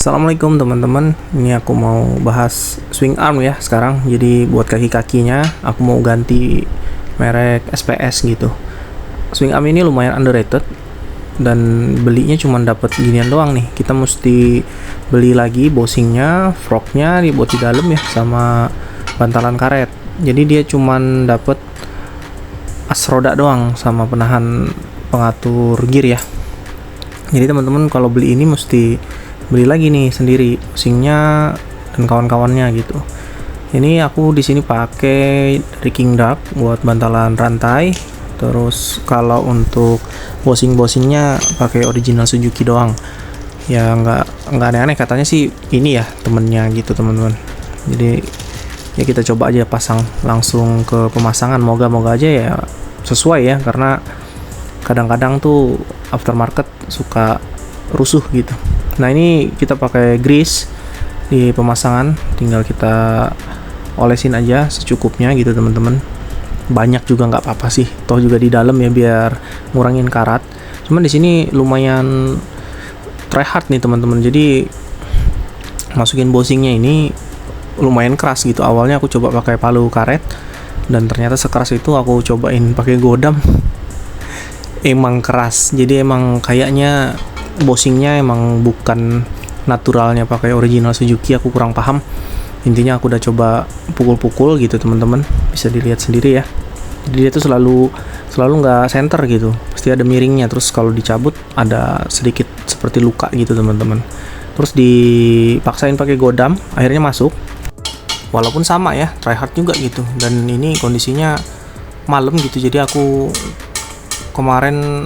Assalamualaikum teman-teman. Ini aku mau bahas swing arm ya sekarang. Jadi buat kaki-kakinya aku mau ganti merek SPS gitu. Swing arm ini lumayan underrated dan belinya cuma dapat ginian doang nih. Kita mesti beli lagi bosingnya, frognya dibuat di dalam ya, sama bantalan karet. Jadi dia cuma dapat as roda doang sama penahan pengatur gear ya. Jadi teman-teman kalau beli ini mesti beli lagi nih sendiri bosingnya dan kawan-kawannya gitu. Ini aku di sini pakai dari King Dark buat bantalan rantai. Terus kalau untuk bosingnya pakai original Suzuki doang. Ya nggak aneh-aneh, katanya sih ini ya temennya gitu teman-teman. Jadi ya kita coba aja pasang langsung ke pemasangan. Moga-moga aja ya sesuai ya, karena kadang-kadang tuh aftermarket suka rusuh gitu. Nah ini kita pakai grease di pemasangan, tinggal kita olesin aja secukupnya gitu teman-teman. Banyak juga nggak apa-apa sih, toh juga di dalam ya biar ngurangin karat. Cuman di sini lumayan try hard nih teman-teman. Jadi masukin bosingnya ini lumayan keras gitu. Awalnya aku coba pakai palu karet dan ternyata sekeras itu. Aku cobain pakai godam, emang keras. Jadi emang kayaknya bosingnya emang bukan naturalnya pakai original Suzuki, aku kurang paham. Intinya aku udah coba pukul-pukul gitu teman-teman, bisa dilihat sendiri ya. Jadi dia tuh selalu nggak center gitu, pasti ada miringnya. Terus kalau dicabut ada sedikit seperti luka gitu teman-teman. Terus dipaksain pakai godam, akhirnya masuk. Walaupun sama ya, try hard juga gitu. Dan ini kondisinya malam gitu, jadi aku kemarin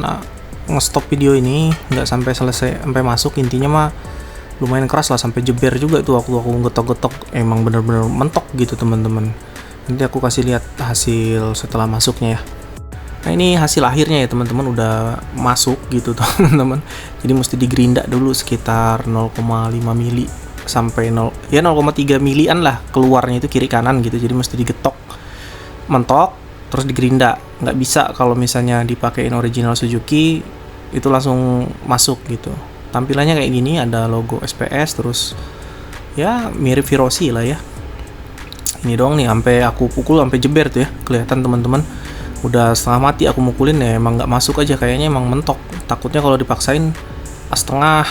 nge-stop video ini nggak sampai selesai, sampai masuk. Intinya mah lumayan keras lah, sampai jeber juga tuh waktu aku getok-getok. Emang bener-bener mentok gitu teman-teman. Nanti aku kasih lihat hasil setelah masuknya ya. Nah ini hasil akhirnya ya teman-teman, udah masuk gitu teman-teman. Jadi mesti digerinda dulu sekitar 0,5 mili sampai 0,3 milian lah keluarnya itu kiri kanan gitu. Jadi mesti digetok mentok terus digerinda. Nggak bisa kalau misalnya dipakein original Suzuki itu langsung masuk gitu. Tampilannya kayak gini, ada logo SPS, terus ya mirip Virosi lah ya. Ini doang nih, sampai aku pukul sampai jeber tuh ya, kelihatan teman-teman. Udah setengah mati aku mukulin ya, emang nggak masuk aja, kayaknya emang mentok. Takutnya kalau dipaksain setengah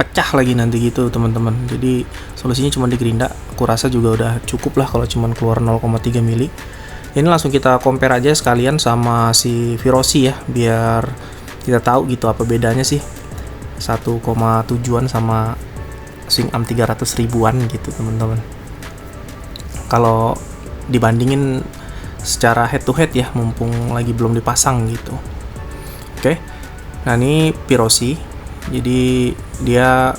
pecah lagi nanti gitu teman-teman. Jadi solusinya cuma digerinda. Aku rasa juga udah cukup lah kalau cuma keluar 0,3 mili. Ini langsung kita compare aja sekalian sama si Virosi ya, biar kita tahu gitu apa bedanya sih 1,7an sama swing arm 300 ribuan gitu teman-teman. Kalau dibandingin secara head to head ya, mumpung lagi belum dipasang gitu. Oke. Nah ini Virosi. Jadi dia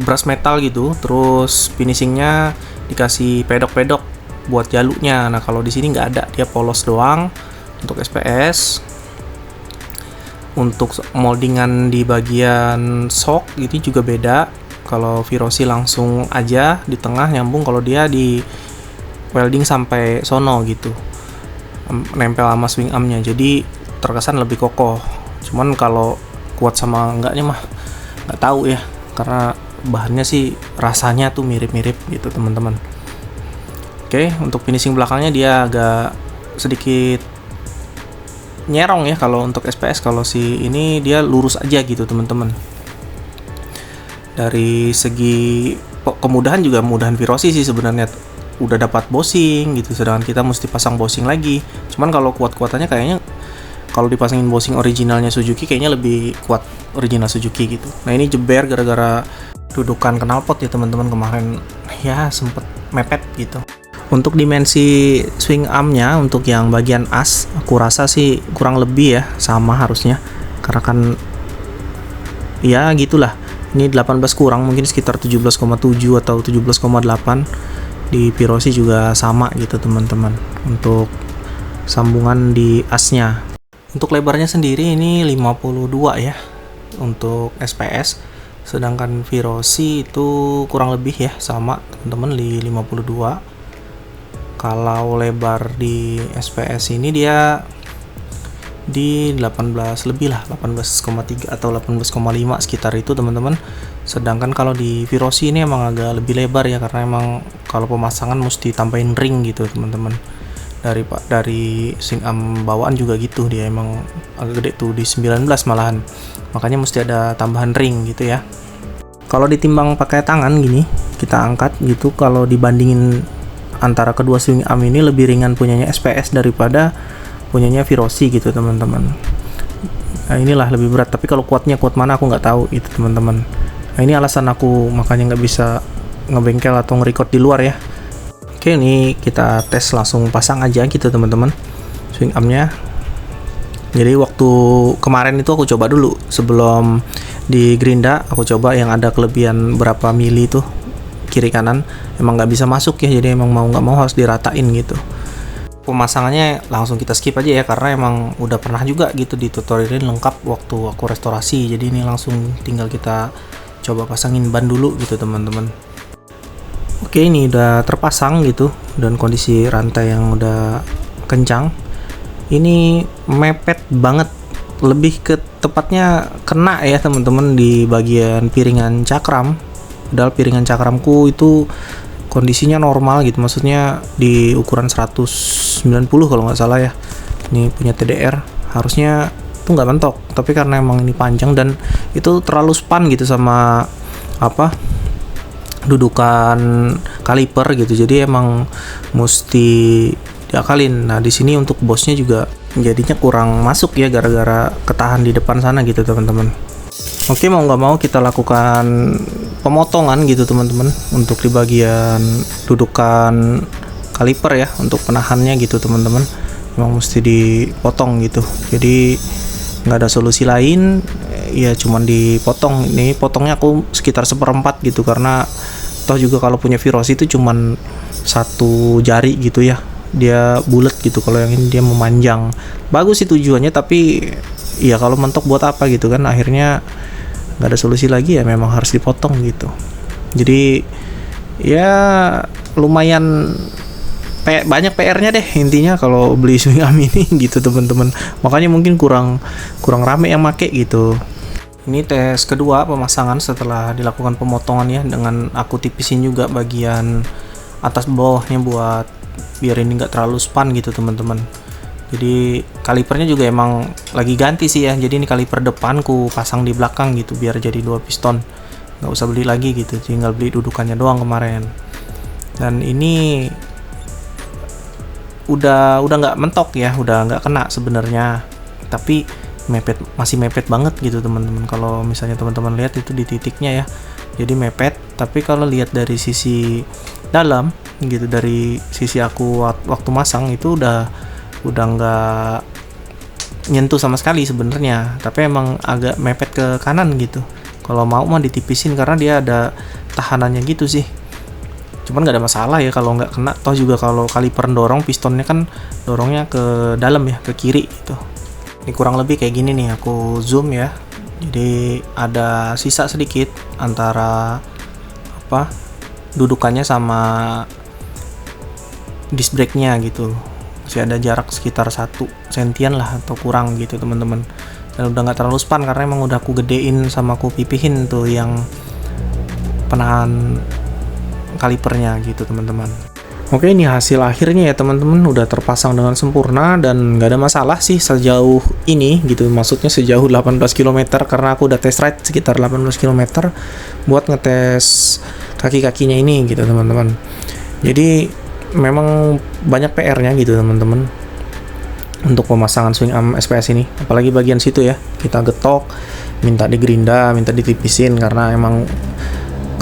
brush metal gitu, terus finishingnya dikasih pedok-pedok buat jaluknya. Nah kalau di sini nggak ada, dia polos doang untuk SPS. Untuk moldingan di bagian shock gitu juga beda. Kalau Virosi langsung aja di tengah nyambung, kalau dia di welding sampai sono gitu, nempel sama swing armnya, jadi terkesan lebih kokoh. Cuman kalau kuat sama enggaknya mah nggak tahu ya, karena bahannya sih rasanya tuh mirip-mirip gitu teman-teman. Oke, untuk finishing belakangnya dia agak sedikit nyerong ya kalau untuk SPS. Kalau si ini dia lurus aja gitu teman-teman. Dari segi kemudahan juga mudahan Virosi sih sebenarnya, udah dapat bosing gitu, sedangkan kita mesti pasang bosing lagi. Cuman kalau kuat-kuatannya kayaknya kalau dipasangin bosing originalnya Suzuki kayaknya lebih kuat original Suzuki gitu. Nah ini jeber gara-gara dudukan knalpot ya teman-teman, kemarin ya sempet mepet gitu. Untuk dimensi swing armnya untuk yang bagian as, aku rasa sih kurang lebih ya sama harusnya, karena kan ya gitulah. Ini 18 kurang, mungkin sekitar 17,7 atau 17,8. Di Virosi juga sama gitu teman-teman untuk sambungan di asnya. Untuk lebarnya sendiri ini 52 ya untuk SPS, sedangkan Virosi itu kurang lebih ya sama teman-teman di 52. Kalau lebar di SPS ini dia di 18 lebih lah, 18,3 atau 18,5 sekitar itu teman-teman. Sedangkan kalau di Virosi ini emang agak lebih lebar ya, karena emang kalau pemasangan mesti tambahin ring gitu teman-teman. Dari swing arm bawaan juga gitu, dia emang agak gede tuh di 19 malahan. Makanya mesti ada tambahan ring gitu ya. Kalau ditimbang pakai tangan gini, kita angkat gitu, kalau dibandingin antara kedua swing arm ini lebih ringan punyanya SPS daripada punyanya Virosi gitu teman-teman. Nah, inilah lebih berat, tapi kalau kuat mana aku nggak tahu itu teman-teman. Nah, ini alasan aku makanya nggak bisa ngebengkel atau nge-record di luar ya. Oke, ini kita tes langsung pasang aja gitu teman-teman swing armnya. Jadi waktu kemarin itu aku coba dulu sebelum di gerinda, aku coba yang ada kelebihan berapa mili tuh kiri kanan, emang nggak bisa masuk ya, jadi emang mau nggak mau harus diratain gitu. Pemasangannya langsung kita skip aja ya, karena emang udah pernah juga gitu di tutorialin lengkap waktu aku restorasi. Jadi ini langsung tinggal kita coba pasangin ban dulu gitu teman-teman. Oke, ini udah terpasang gitu dan kondisi rantai yang udah kencang. Ini mepet banget, lebih ke tepatnya kena ya teman-teman di bagian piringan cakram. Padahal piringan cakramku itu kondisinya normal gitu, maksudnya di ukuran 190 kalau nggak salah ya. Ini punya TDR, harusnya tuh nggak mentok, tapi karena emang ini panjang dan itu terlalu span gitu sama dudukan kaliper gitu, jadi emang mesti diakalin. Nah di sini untuk bosnya juga jadinya kurang masuk ya, gara-gara ketahan di depan sana gitu teman-teman. Oke, mau nggak mau kita lakukan pemotongan gitu teman-teman untuk di bagian dudukan kaliper ya, untuk penahannya gitu teman-teman, memang mesti dipotong gitu. Jadi nggak ada solusi lain ya, cuman dipotong. Ini potongnya aku sekitar 1/4 gitu, karena toh juga kalau punya Virosi itu cuman satu jari gitu ya, dia bulat gitu. Kalau yang ini dia memanjang, bagus sih tujuannya, tapi ya kalau mentok buat apa gitu kan, akhirnya nggak ada solusi lagi ya, memang harus dipotong gitu. Jadi ya lumayan banyak PR-nya deh intinya kalau beli swing arm ini gitu teman-teman. Makanya mungkin kurang rame yang make gitu. Ini tes kedua pemasangan setelah dilakukan pemotongan ya, dengan aku tipisin juga bagian atas bawahnya buat biar ini nggak terlalu span gitu teman-teman. Jadi kalipernya juga emang lagi ganti sih ya. Jadi ini kaliper depan ku pasang di belakang gitu biar jadi 2 piston. Nggak usah beli lagi gitu, tinggal beli dudukannya doang kemarin. Dan ini udah nggak mentok ya, udah nggak kena sebenarnya, tapi masih mepet banget gitu teman-teman. Kalau misalnya teman-teman lihat itu di titiknya ya, jadi mepet. Tapi kalau lihat dari sisi dalam gitu, dari sisi aku waktu masang itu udah nggak nyentuh sama sekali sebenarnya, tapi emang agak mepet ke kanan gitu. Kalau mau mah ditipisin karena dia ada tahanannya gitu sih. Cuman nggak ada masalah ya kalau nggak kena, toh juga kalau kaliper dorong pistonnya kan dorongnya ke dalam ya, ke kiri gitu. Ini kurang lebih kayak gini nih, aku zoom ya. Jadi ada sisa sedikit antara dudukannya sama disc brake-nya gitu. Masih ada jarak sekitar 1 sentian lah atau kurang gitu teman-teman. Dan udah nggak terlalu span karena emang udah aku gedein sama aku pipihin tuh yang penahan kalipernya gitu teman-teman. Oke, ini hasil akhirnya ya teman-teman, udah terpasang dengan sempurna dan nggak ada masalah sih sejauh ini gitu. Maksudnya sejauh 18 km, karena aku udah test ride sekitar 18 km buat ngetes kaki-kakinya ini gitu teman-teman. Jadi memang banyak PR-nya gitu teman-teman untuk pemasangan swing arm SPS ini, apalagi bagian situ ya, kita getok, minta digerinda, minta ditipisin karena emang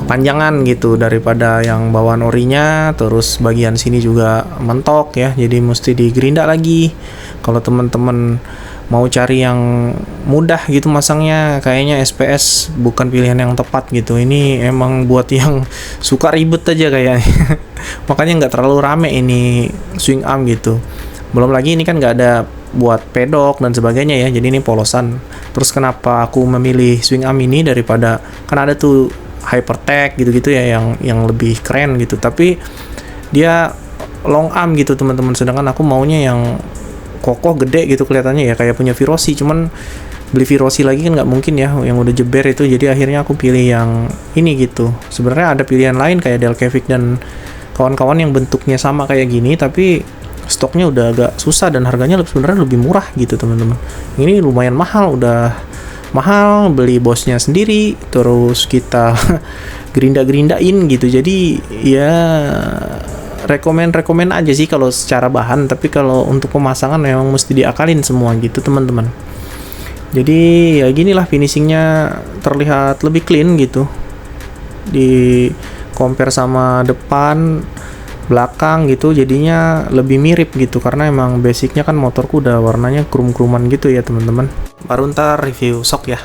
kepanjangan gitu daripada yang bawaan orinya. Terus bagian sini juga mentok ya, jadi mesti digerinda lagi. Kalau teman-teman mau cari yang mudah gitu masangnya, kayaknya SPS bukan pilihan yang tepat gitu. Ini emang buat yang suka ribet aja kayaknya. Makanya nggak terlalu rame ini swing arm gitu. Belum lagi ini kan nggak ada buat pedok dan sebagainya ya, jadi ini polosan. Terus kenapa aku memilih swing arm ini daripada, kan ada tuh Hypertech gitu-gitu ya yang lebih keren gitu, tapi dia long arm gitu teman-teman. Sedangkan aku maunya yang kokoh, gede gitu kelihatannya ya, kayak punya Virosi, cuman beli Virosi lagi kan nggak mungkin ya yang udah jeber itu, jadi akhirnya aku pilih yang ini gitu. Sebenarnya ada pilihan lain kayak Delcavic dan kawan-kawan yang bentuknya sama kayak gini tapi stoknya udah agak susah dan harganya sebenarnya lebih murah gitu teman-teman. Ini lumayan mahal, udah mahal, beli bosnya sendiri terus kita gerinda-gerindain gitu. Jadi ya rekomen aja sih kalau secara bahan, tapi kalau untuk pemasangan memang mesti diakalin semua gitu teman-teman. Jadi ya ginilah finishingnya, terlihat lebih clean gitu di compare sama depan belakang gitu, jadinya lebih mirip gitu karena emang basicnya kan motorku udah warnanya krum-kruman gitu ya teman-teman. Baru ntar review shock ya.